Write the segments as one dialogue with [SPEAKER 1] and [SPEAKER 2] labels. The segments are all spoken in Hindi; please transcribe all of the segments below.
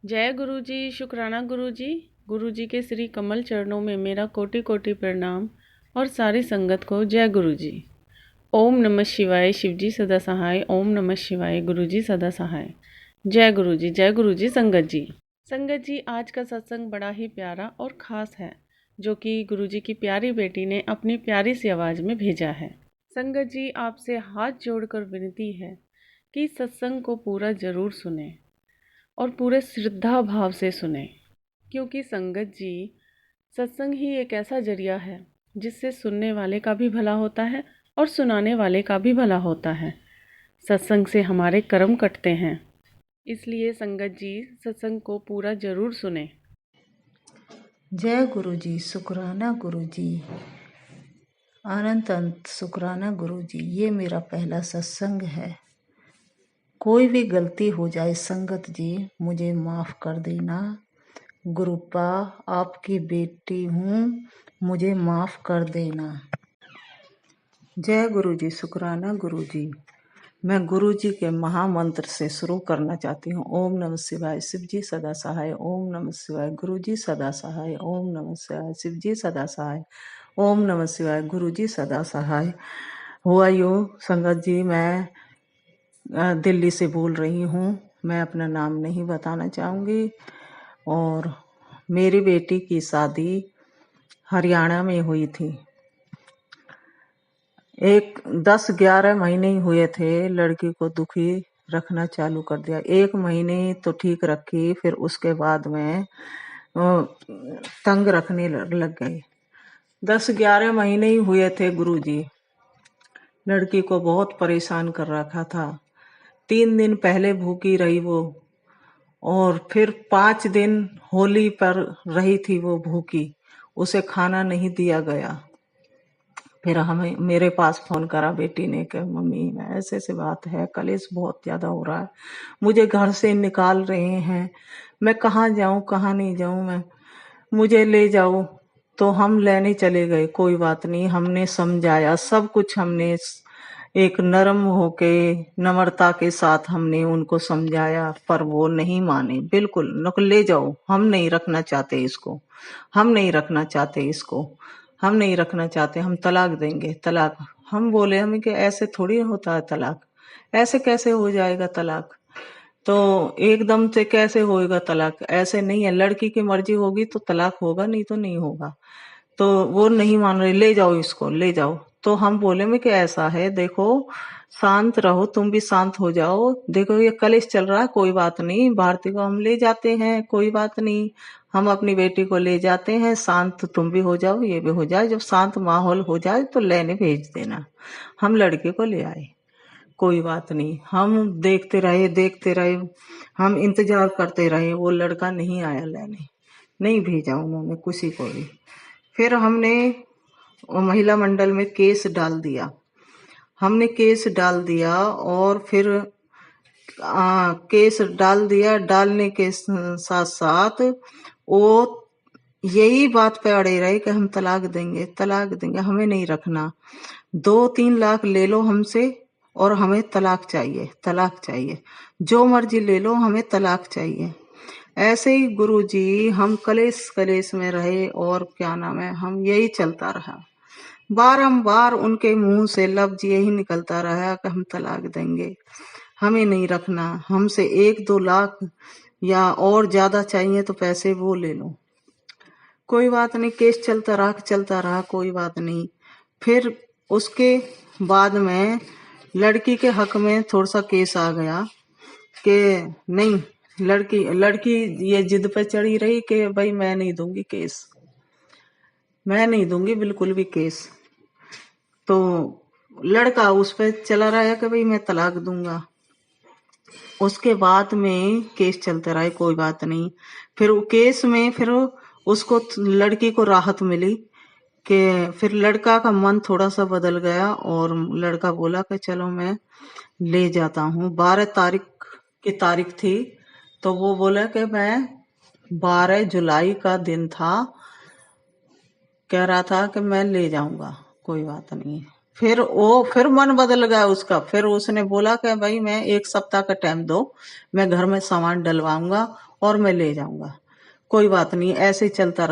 [SPEAKER 1] जय गुरु जी, शुक्राना गुरु जी। गुरु जी के श्री कमल चरणों में मेरा कोटि कोटि प्रणाम और सारी संगत को जय गुरु जी। ओम नमः शिवाय, शिव जी सदा सहाय। ओम नमः शिवाय, गुरु जी सदा सहाय। जय गुरु जी, जय गुरु जी। संगत जी, संगत जी, आज का सत्संग बड़ा ही प्यारा और ख़ास है, जो कि गुरु जी की प्यारी बेटी ने अपनी प्यारी सी आवाज़ में भेजा है। संगत जी, आपसे हाथ जोड़कर विनती है कि सत्संग को पूरा ज़रूर सुने और पूरे श्रद्धा भाव से सुने, क्योंकि संगत जी, सत्संग ही एक ऐसा जरिया है जिससे सुनने वाले का भी भला होता है और सुनाने वाले का भी भला होता है। सत्संग से हमारे कर्म कटते हैं, इसलिए संगत जी सत्संग को पूरा जरूर सुने।
[SPEAKER 2] जय गुरु जी, शुक्राना गुरु जी, अनंत अनंत शुक्राना गुरु जी। ये मेरा पहला सत्संग है। कोई भी गलती हो जाए संगत जी, मुझे माफ़ कर देना। गुरुपा, आपकी बेटी हूँ, मुझे माफ़ कर देना। जय गुरु जी, शुक्राना गुरु जी। मैं गुरु जी के महामंत्र से शुरू करना चाहती हूँ। ओम नमः शिवाय, शिव जी सदा सहाय। ओम नमः शिवाय, गुरु जी सदा सहाय। ओम नमः शिवाय, शिव जी सदा सहाय। ओम नमः शिवाय, गुरु जी सदा सहाय। हुआ यूँ संगत जी, मैं दिल्ली से बोल रही हूँ। मैं अपना नाम नहीं बताना चाहूँगी। और मेरी बेटी की शादी हरियाणा में हुई थी। 10-11 महीने ही हुए थे, लड़की को दुखी रखना चालू कर दिया। 1 महीने तो ठीक रखी, फिर उसके बाद में तंग रखने लग गई। 10-11 महीने ही हुए थे गुरुजी। लड़की को बहुत परेशान कर रखा था। 3 दिन पहले भूखी रही वो, और फिर 5 दिन होली पर रही थी वो भूखी। उसे खाना नहीं दिया गया। फिर हमें मेरे पास फोन करा बेटी ने कि मम्मी ऐसे ऐसे बात है, कलेश बहुत ज्यादा हो रहा है, मुझे घर से निकाल रहे हैं, मैं कहाँ जाऊं कहाँ नहीं जाऊं, मैं मुझे ले जाओ। तो हम लेने चले गए। कोई बात नहीं, हमने समझाया सब कुछ, हमने एक नरम होके नम्रता के साथ हमने उनको समझाया, पर वो नहीं माने बिल्कुल। ले जाओ, हम नहीं रखना चाहते इसको, हम नहीं रखना चाहते इसको, हम नहीं रखना चाहते, हम तलाक देंगे, तलाक। हम बोले हमें कि ऐसे थोड़ी होता है तलाक, ऐसे कैसे हो जाएगा तलाक, तो एकदम से कैसे होएगा तलाक, ऐसे नहीं है, लड़की की मर्जी होगी तो तलाक होगा, नहीं तो नहीं होगा। तो वो नहीं मान रहे, ले जाओ इसको, ले जाओ। तो हम बोले में कि ऐसा है, देखो शांत रहो, तुम भी शांत हो जाओ, देखो ये कलेश चल रहा है, कोई बात नहीं, भारती को हम ले जाते हैं, कोई बात नहीं, हम अपनी बेटी को ले जाते हैं, शांत तुम भी हो जाओ, ये भी हो जाए, जब शांत माहौल हो जाए तो लेने भेज देना। हम लड़के को ले आए, कोई बात नहीं। हम देखते रहे देखते रहे, हम इंतजार करते रहे, वो लड़का नहीं आया लेने, नहीं भेजा उन्होंने किसी को भी। फिर हमने महिला मंडल में केस डाल दिया, हमने केस डाल दिया, और फिर केस डाल दिया। डालने के साथ साथ वो यही बात पे अड़े रहे कि हम तलाक देंगे, तलाक देंगे, हमें नहीं रखना, 2-3 लाख ले लो हमसे और हमें तलाक चाहिए, तलाक चाहिए, जो मर्जी ले लो, हमें तलाक चाहिए। ऐसे ही गुरुजी हम कलेश कलेश में रहे, और क्या नाम है, हम यही चलता रहा। बारंबार उनके मुंह से लफ्ज यही निकलता रहा कि हम तलाक देंगे, हमें नहीं रखना, हमसे 1-2 लाख या और ज्यादा चाहिए तो पैसे वो ले लो। कोई बात नहीं, केस चलता रहा, कोई बात नहीं। फिर उसके बाद में लड़की के हक में थोड़ा सा केस आ गया कि नहीं, लड़की लड़की ये जिद पे चढ़ी रही कि भाई मैं नहीं दूंगी केस, मैं नहीं दूंगी बिल्कुल भी केस। तो लड़का उस पे चला रहा कि भाई मैं तलाक दूंगा। उसके बाद में केस चलते रहे, कोई बात नहीं। फिर वो केस में फिर उसको, लड़की को राहत मिली कि फिर लड़का का मन थोड़ा सा बदल गया, और लड़का बोला कि चलो मैं ले जाता हूँ। 12 तारीख की तारीख थी, तो वो बोला कि मैं 12 जुलाई का दिन था, कह रहा था कि मैं ले जाऊंगा, कोई बात नहीं। फिर मन बदल गया उसका। फिर उसने बोला कि भाई मैं 1 सप्ताह का टाइम दो, मैं घर में सामान डलवाऊंगा और मैं ले जाऊंगा। कोई बात नहीं, ऐसे ही चलता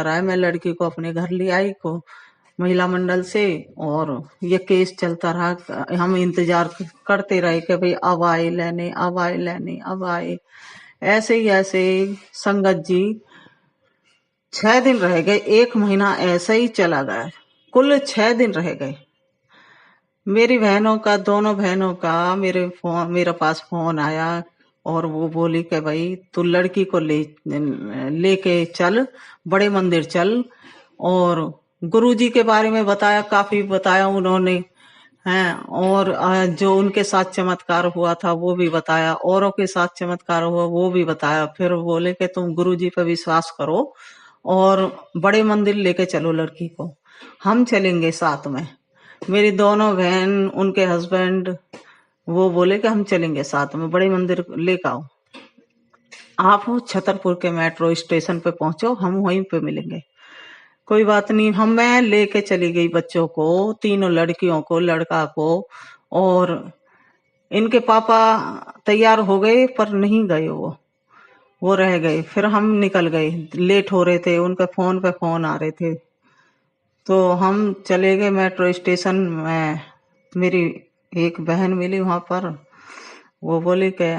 [SPEAKER 2] रहा। मैं लड़की को अपने घर ले आई को महिला मंडल से, और ये केस चलता रहा। हम इंतजार करते रहे कि भाई अब आए लेने, अब आए लेने, अब आए। ऐसे ही संगत जी 6 दिन रह गए, 1 महीना ऐसे ही चला गया। कुल 6 दिन रह गए। मेरी बहनों का, दोनों बहनों का मेरे पास फोन आया, और वो बोली कि भाई तू लड़की को लेके चल, बड़े मंदिर चल। और गुरुजी के बारे में बताया, काफी बताया उन्होंने हैं। और जो उनके साथ चमत्कार हुआ था वो भी बताया, औरों के साथ चमत्कार हुआ वो भी बताया। फिर बोले कि तुम गुरुजी पे विश्वास करो और बड़े मंदिर लेके चलो लड़की को, हम चलेंगे साथ में। मेरी दोनों बहन, उनके हस्बैंड, वो बोले कि हम चलेंगे साथ में, बड़े मंदिर लेकर आओ। आप छतरपुर के मेट्रो स्टेशन पे पहुंचो, हम वहीं पे मिलेंगे। कोई बात नहीं, मैं लेके चली गई बच्चों को, तीनों लड़कियों को, लड़का को। और इनके पापा तैयार हो गए पर नहीं गए, वो रह गए। फिर हम निकल गए, लेट हो रहे थे, उनके फोन पे फोन आ रहे थे। तो हम चले गए मेट्रो स्टेशन में। मेरी एक बहन मिली वहां पर, वो बोली कि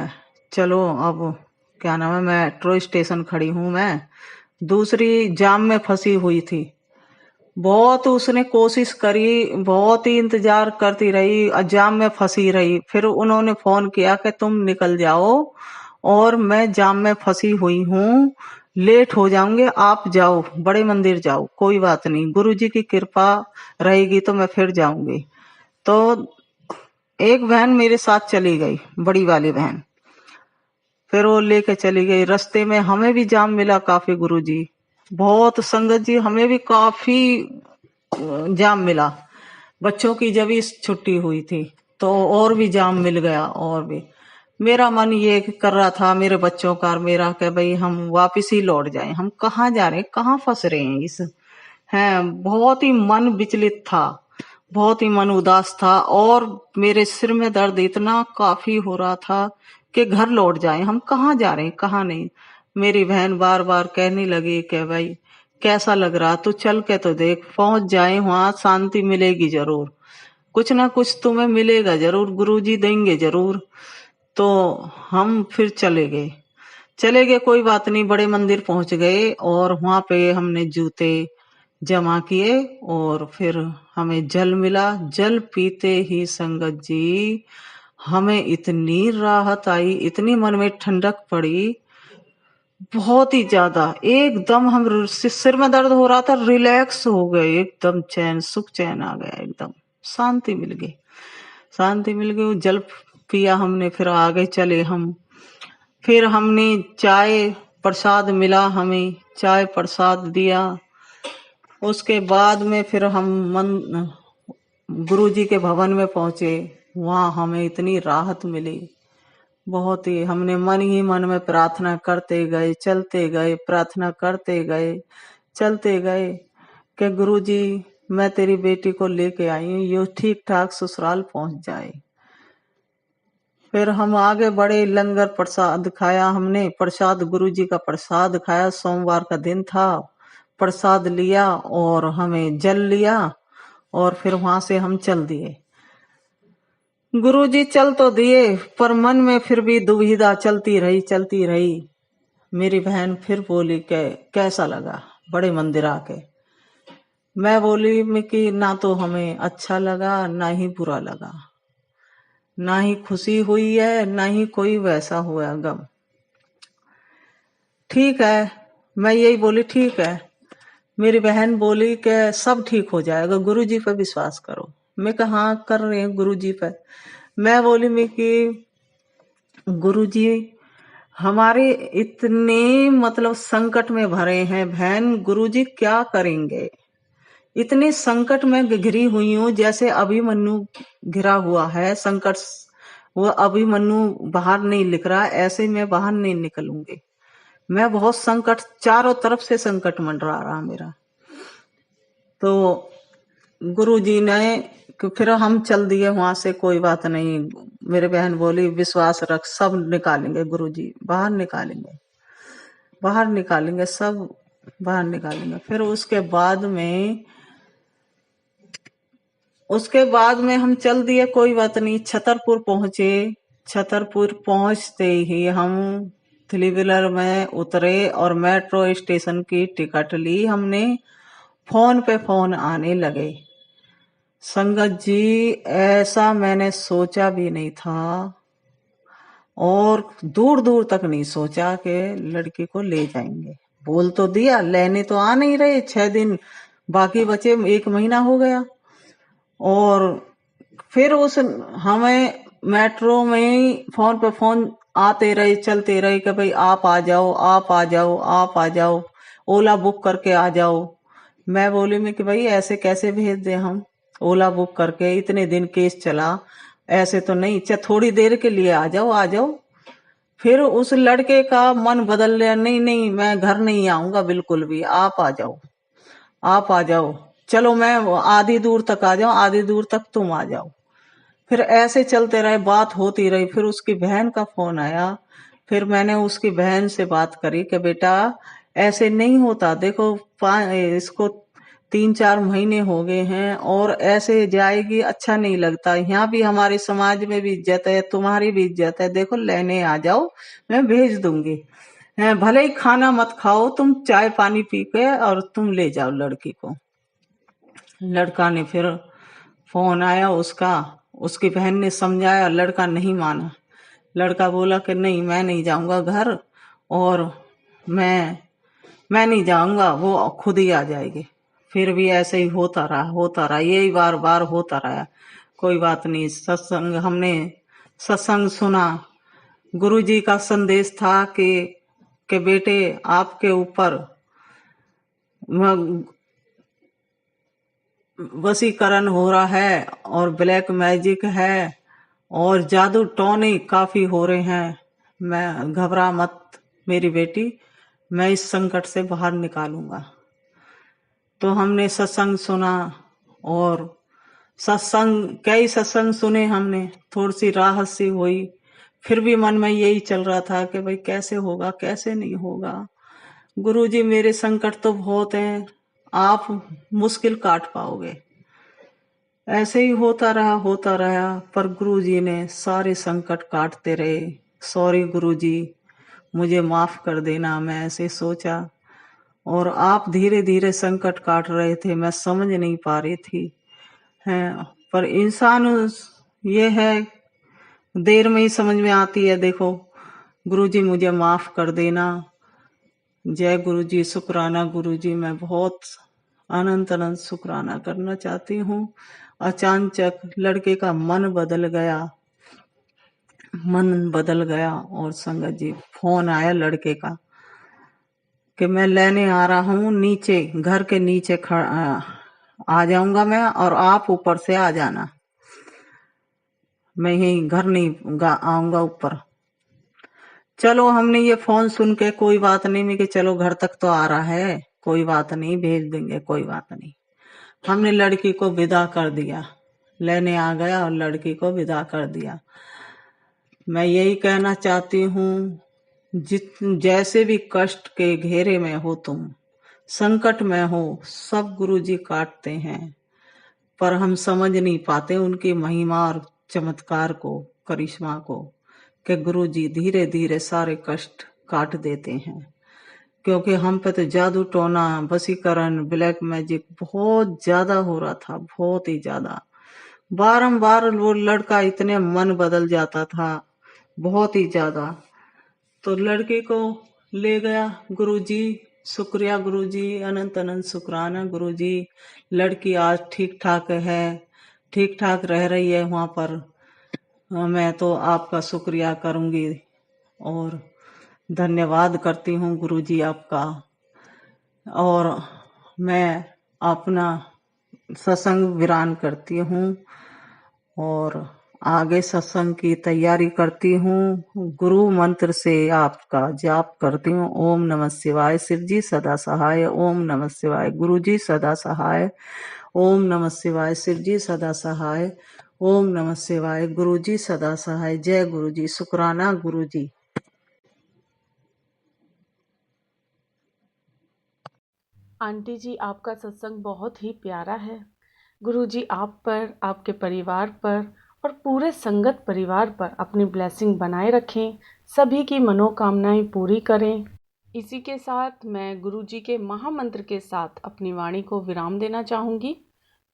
[SPEAKER 2] चलो अब, क्या नाम है, मेट्रो स्टेशन खड़ी हूं मैं। दूसरी जाम में फंसी हुई थी। बहुत उसने कोशिश करी, बहुत ही इंतजार करती रही, जाम में फंसी रही। फिर उन्होंने फोन किया कि तुम निकल जाओ, और मैं जाम में फंसी हुई हूँ, लेट हो जाऊंगे, आप जाओ, बड़े मंदिर जाओ। कोई बात नहीं, गुरुजी की कृपा रहेगी तो मैं फिर जाऊंगी। तो एक बहन मेरे साथ चली गई, बड़ी वाली बहन। फिर वो लेके चली गई। रास्ते में हमें भी जाम मिला काफी गुरुजी, बहुत संगत जी, हमें भी काफी जाम मिला। बच्चों की जब इस छुट्टी हुई थी तो और भी जाम मिल गया। और भी मेरा मन ये कर रहा था, मेरे बच्चों का और मेरा, कि भाई हम वापिस ही लौट जाएं। हम कहाँ जा रहे हैं, कहाँ फंस रहे हैं इस, हैं। बहुत ही मन विचलित था, बहुत ही मन उदास था, और मेरे सिर में दर्द इतना काफी हो रहा था कि घर लौट जाएं, हम कहाँ जा रहे हैं, कहाँ नहीं। मेरी बहन बार बार कहने लगी कि भाई कैसा लग रहा, तू चल के तो देख, पहुंच जाए वहां, शांति मिलेगी जरूर, कुछ ना कुछ तुम्हें मिलेगा जरूर, गुरुजी देंगे जरूर। तो हम फिर चले गए। कोई बात नहीं, बड़े मंदिर पहुंच गए, और वहां पे हमने जूते जमा किए, और फिर हमें जल मिला। जल पीते ही संगत जी हमें इतनी राहत आई, इतनी मन में ठंडक पड़ी, बहुत ही ज्यादा। एकदम हम, सिर में दर्द हो रहा था, रिलैक्स हो गए, एकदम चैन, सुख चैन आ गया, एकदम शांति मिल गई, शांति मिल गई। जल पिया हमने, फिर आगे चले हम। फिर हमने चाय प्रसाद मिला, हमें चाय प्रसाद दिया। उसके बाद में फिर हम गुरुजी के भवन में पहुंचे। वहां हमें इतनी राहत मिली, बहुत ही। हमने मन ही मन में प्रार्थना करते गए, चलते गए, प्रार्थना करते गए, चलते गए, कि गुरुजी मैं तेरी बेटी को लेके आई हूँ, ये ठीक ठाक ससुराल पहुंच जाए। फिर हम आगे बढ़े, लंगर प्रसाद खाया हमने, प्रसाद गुरुजी का प्रसाद खाया। सोमवार का दिन था, प्रसाद लिया और हमें जल लिया, और फिर वहां से हम चल दिए। गुरुजी चल तो दिए, पर मन में फिर भी दुविधा चलती रही। मेरी बहन फिर बोली कि कैसा लगा बड़े मंदिर आके। मैं बोली कि ना तो हमें अच्छा लगा, ना ही बुरा लगा, ना ही खुशी हुई है, ना ही कोई वैसा हुआ गम। ठीक है, मैं यही बोली, ठीक है। मेरी बहन बोली कि सब ठीक हो जाएगा, गुरुजी पे विश्वास करो। मैं कहा हाँ, कर रहे हैं गुरुजी पे। मैं बोली कि गुरुजी हमारे इतने मतलब संकट में भरे हैं बहन, गुरुजी क्या करेंगे। इतने संकट में घिरी हुई हूँ, जैसे अभिमन्यु घिरा हुआ है संकट, वो अभिमन्यु बाहर नहीं निकल रहा, ऐसे मैं बाहर नहीं निकलूंगी। मैं बहुत संकट, चारों तरफ से संकट मंडरा रहा मेरा। तो गुरुजी ने फिर हम चल दिए वहां से, कोई बात नहीं। मेरे बहन बोली विश्वास रख, सब निकालेंगे गुरुजी, बाहर निकालेंगे, बाहर निकालेंगे, सब बाहर निकालेंगे। फिर उसके बाद में हम चल दिए, कोई बात नहीं। छतरपुर पहुंचे। छतरपुर पहुंचते ही हम थ्री व्हीलर में उतरे और मेट्रो स्टेशन की टिकट ली हमने। फोन पे फोन आने लगे। संगत जी, ऐसा मैंने सोचा भी नहीं था और दूर दूर तक नहीं सोचा कि लड़की को ले जाएंगे। बोल तो दिया, लेने तो आ नहीं रहे। 6 दिन बाकी बचे, 1 महीना हो गया। और फिर हमें मेट्रो में ही फोन पे फोन आते रहे, चलते रहे कि भाई आप आ जाओ, आप आ जाओ, आप आ जाओ, ओला बुक करके आ जाओ। मैं बोली में कि भाई ऐसे कैसे भेज दे हम, ओला बुक करके? इतने दिन केस चला, ऐसे तो नहीं। थोड़ी देर के लिए आ जाओ, आ जाओ। फिर उस लड़के का मन बदल गया। नहीं नहीं, मैं घर नहीं आऊंगा बिल्कुल भी, आप आ जाओ, आप आ जाओ। चलो मैं आधी दूर तक आ जाऊं, आधी दूर तक तुम आ जाओ। फिर ऐसे चलते रहे, बात होती रही। फिर उसकी बहन का फोन आया। फिर मैंने उसकी बहन से बात करी कि बेटा ऐसे नहीं होता, देखो इसको 3-4 महीने हो गए हैं और ऐसे जाएगी, अच्छा नहीं लगता। यहाँ भी हमारे समाज में भी इज्जत है, तुम्हारी भी इज्जत है। देखो लेने आ जाओ, मैं भेज दूंगी। भले ही खाना मत खाओ, तुम चाय पानी पी के और तुम ले जाओ लड़की को। लड़का ने फिर फोन आया उसका, उसकी बहन ने समझाया, लड़का नहीं माना। लड़का बोला कि नहीं, मैं नहीं जाऊंगा घर, और मैं नहीं जाऊंगा, वो खुद ही आ जाएगी। फिर भी ऐसे ही होता रहा, यही बार बार होता रहा। कोई बात नहीं। हमने सत्संग सुना। गुरुजी का संदेश था कि बेटे आपके ऊपर वशीकरण हो रहा है और ब्लैक मैजिक है और जादू टोने काफी हो रहे हैं। मैं घबरा मत मेरी बेटी, मैं इस संकट से बाहर निकालूंगा। तो हमने सत्संग सुना और कई सत्संग सुने हमने। थोड़ी सी राहत सी हुई। फिर भी मन में यही चल रहा था कि भाई कैसे होगा, कैसे नहीं होगा। गुरुजी मेरे संकट तो बहुत हैं, आप मुश्किल काट पाओगे। ऐसे ही होता रहा, पर गुरुजी ने सारे संकट काटते रहे। सॉरी गुरुजी, मुझे माफ कर देना, मैं ऐसे सोचा। और आप धीरे धीरे संकट काट रहे थे, मैं समझ नहीं पा रही थी। हैं, पर इंसान ये है, देर में ही समझ में आती है। देखो गुरुजी मुझे माफ कर देना। जय गुरुजी, शुक्राना गुरुजी। मैं बहुत अनंत अनंत शुक्राना करना चाहती हूँ। अचानक लड़के का मन बदल गया और संगत जी फोन आया लड़के का कि मैं लेने आ रहा हूँ, नीचे घर के नीचे आ जाऊंगा मैं, और आप ऊपर से आ जाना। मैं यही घर नहीं आऊंगा ऊपर। चलो हमने ये फोन सुन के कोई बात नहीं, मैं कि चलो घर तक तो आ रहा है, कोई बात नहीं, भेज देंगे, कोई बात नहीं। हमने लड़की को विदा कर दिया, लेने आ गया और लड़की को विदा कर दिया। मैं यही कहना चाहती हूँ, जैसे भी कष्ट के घेरे में हो तुम, संकट में हो, सब गुरुजी काटते हैं, पर हम समझ नहीं पाते उनकी महिमा और चमत्कार को, करिश्मा को, कि गुरुजी धीरे धीरे सारे कष्ट काट देते हैं। क्योंकि हम पे तो जादू टोना, वशीकरण, ब्लैक मैजिक बहुत ज्यादा हो रहा था, बहुत ही ज्यादा। बारंबार वो लड़का इतने मन बदल जाता था, बहुत ही ज्यादा। तो लड़के को ले गया गुरुजी। शुक्रिया गुरुजी, अनंत अनंत शुक्राना गुरुजी। लड़की आज ठीक ठाक है, ठीक ठाक रह रही है वहां पर। मैं तो आपका शुक्रिया करूंगी और धन्यवाद करती हूँ गुरुजी आपका। और मैं अपना सत्संग विराम करती हूँ और आगे सत्संग की तैयारी करती हूँ। गुरु मंत्र से आपका जाप करती हूँ। ओम नमः शिवाय। शिव जी सदा सहाय। ओम नमः शिवाय। गुरु जी सदा सहाय। ओम नमः शिवाय। शिव जी सदा सहाय। ओम नमः शिवाय। गुरु जी सदा सहाय। जय गुरु जी। शुक्राना गुरु जी।
[SPEAKER 1] आंटी जी, आपका सत्संग बहुत ही प्यारा है। गुरु जी आप पर, आपके परिवार पर और पूरे संगत परिवार पर अपनी ब्लेसिंग बनाए रखें, सभी की मनोकामनाएं पूरी करें। इसी के साथ मैं गुरु जी के महामंत्र के साथ अपनी वाणी को विराम देना चाहूँगी।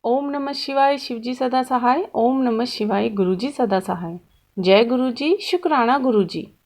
[SPEAKER 1] ओम नमः शिवाय। शिव जी सदा सहाय। ओम नमः शिवाय। गुरु जी सदा सहाय। जय गुरु जी। शुक्राना गुरु जी।